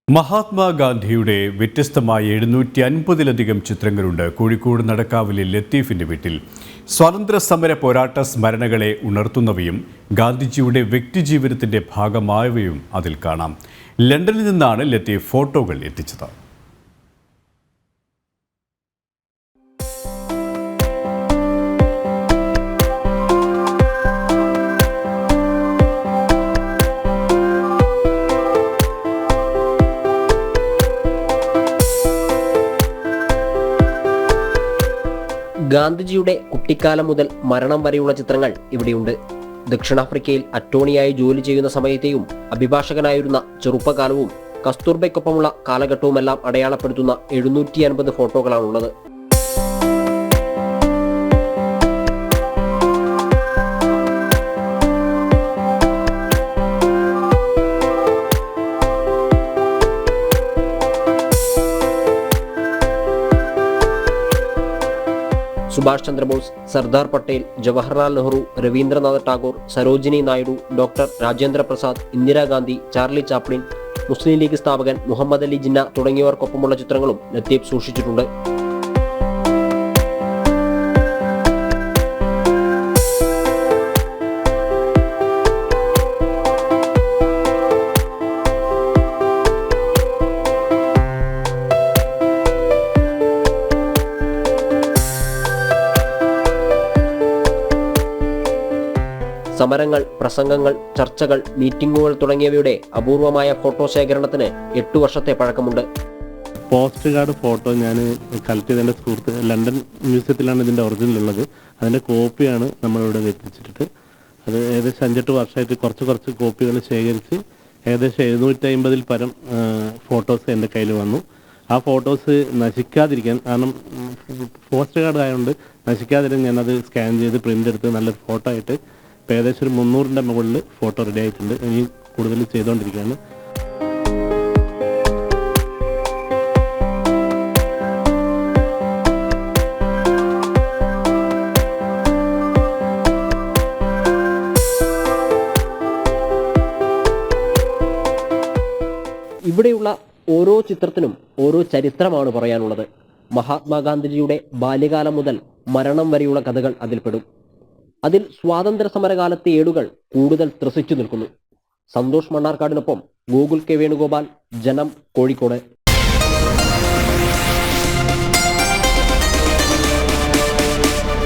മഹാത്മാഗാന്ധിയുടെ വ്യത്യസ്തമായ 750-ലധികം ചിത്രങ്ങളുണ്ട് കോഴിക്കോട് നടക്കാവിലെ ലത്തീഫിന്റെ വീട്ടിൽ. സ്വാതന്ത്ര്യ സമര പോരാട്ട സ്മരണകളെ ഉണർത്തുന്നവയും ഗാന്ധിജിയുടെ വ്യക്തിജീവിതത്തിന്റെ ഭാഗമായവയും അതിൽ കാണാം. ലണ്ടനിൽ നിന്നാണ് ലത്തീഫ് ഫോട്ടോകൾ എത്തിച്ചത്. ഗാന്ധിജിയുടെ കുട്ടിക്കാലം മുതൽ മരണം വരെയുള്ള ചിത്രങ്ങൾ ഇവിടെയുണ്ട്. ദക്ഷിണാഫ്രിക്കയിൽ അറ്റോർണിയായി ജോലി ചെയ്യുന്ന സമയത്തെയും അഭിഭാഷകനായിരുന്ന ചെറുപ്പകാലവും കസ്തൂർബയ്ക്കൊപ്പമുള്ള കാലഘട്ടവുമെല്ലാം അടയാളപ്പെടുത്തുന്ന 750 ഫോട്ടോകളാണുള്ളത്. Subhash Chandrabose, Sardar Patel, Jawaharlal Nehru, Rabindranath Tagore, Sarojini Naidu, doctor Rajendra Prasad, Indira Gandhi, Charlie Chaplin, Muslim League സ്ഥാപകൻ മുഹമ്മദ് അലി ജിന്ന തുടങ്ങിയവർക്കൊപ്പമുള്ള ചിത്രങ്ങളും ലത്തീഫ് സൂക്ഷിച്ചിട്ടുണ്ട്. സമരങ്ങൾ, പ്രസംഗങ്ങൾ, ചർച്ചകൾ, മീറ്റിംഗുകൾ തുടങ്ങിയവയുടെ അപൂർവമായ ഫോട്ടോ ശേഖരണത്തിന് 8 വർഷത്തെ പഴക്കമുണ്ട്. പോസ്റ്റ് കാർഡ് ഫോട്ടോ ഞാൻ കളക്ട് ചെയ്തതിൻ്റെ സുഹൃത്ത് ലണ്ടൻ മ്യൂസിയത്തിലാണ് ഇതിൻ്റെ ഒറിജിനൽ ഉള്ളത്. അതിൻ്റെ കോപ്പിയാണ് നമ്മളിവിടെ എത്തിച്ചിട്ട്. അത് ഏകദേശം 5-8 വർഷമായിട്ട് കുറച്ച് കോപ്പികൾ ശേഖരിച്ച് ഏകദേശം 750-ൽ പരം ഫോട്ടോസ് എൻ്റെ കയ്യിൽ വന്നു. ആ ഫോട്ടോസ് നശിക്കാതിരിക്കാൻ, കാരണം പോസ്റ്റ് കാർഡ് ആയതുകൊണ്ട് നശിക്കാതിരിക്കാൻ ഞാനത് സ്കാൻ ചെയ്ത് പ്രിൻ്റ് എടുത്ത് നല്ലൊരു ഫോട്ടോ ആയിട്ട് ഇപ്പോൾ ഏകദേശം ഒരു 300-ൻ്റെ മുകളിൽ ഫോട്ടോ റെഡി ആയിട്ടുണ്ട്. ഇനി കൂടുതൽ ചെയ്തുകൊണ്ടിരിക്കുകയാണ്. ഇവിടെയുള്ള ഓരോ ചിത്രത്തിനും ഓരോ ചരിത്രമാണ് പറയാനുള്ളത്. മഹാത്മാഗാന്ധിജിയുടെ ബാല്യകാലം മുതൽ മരണം വരെയുള്ള കഥകൾ അതിൽപ്പെടും. അതിൽ സ്വാതന്ത്ര്യ സമരകാലത്തെ ഏടുകൾ കൂടുതൽ ത്രസിച്ചു നിൽക്കുന്നു. സന്തോഷ് മണ്ണാർക്കാടിനൊപ്പം ഗൂഗിൾ കെ വേണുഗോപാൽ, ജനം, കോഴിക്കോട്.